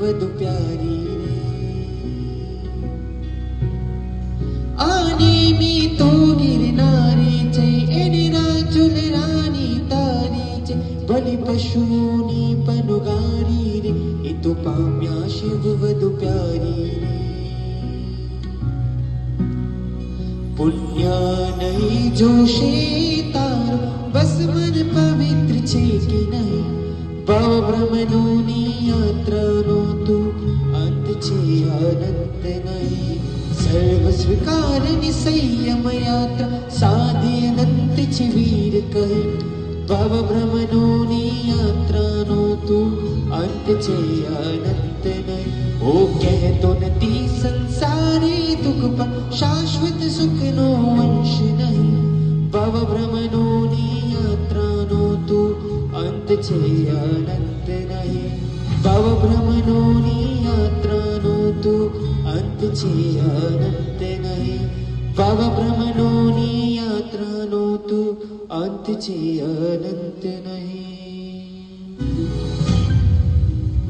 વધુ પ્યારી રે આને મી તો ગિરનારી છે એની રાજુલ રાની તારી છે બલિ પશુની પનુગારી રે એ તો પામ્યા શિવ વધુ પ્યારી રે પુણ્ય નહીં જોશે તારો બસ મન પવિત્ર છે કે નહીં ભવભ્રમણોની યાત્રાનો તું અંત છે અનંત નહીં સર્વ સ્વીકારની સંયમ યાત્રા સાધી અનંત છે વીર કહી ભવભ્રમણોની યાત્રાનો તું અંત છે અનંત નહીં ઓ કહેતો નથી સંસારે દુઃખ પણ શાશ્વત સુખનો અંશ નહીં ભવભ્રમણોની યાત્રાનો તું અંત છે અનંત નહીં ભવભ્રમણોની યાત્રાનો તું અંત છે અનંત નહીં ભવભ્રમણોની યાત્રાનો તું અંત છે અનંત નહીં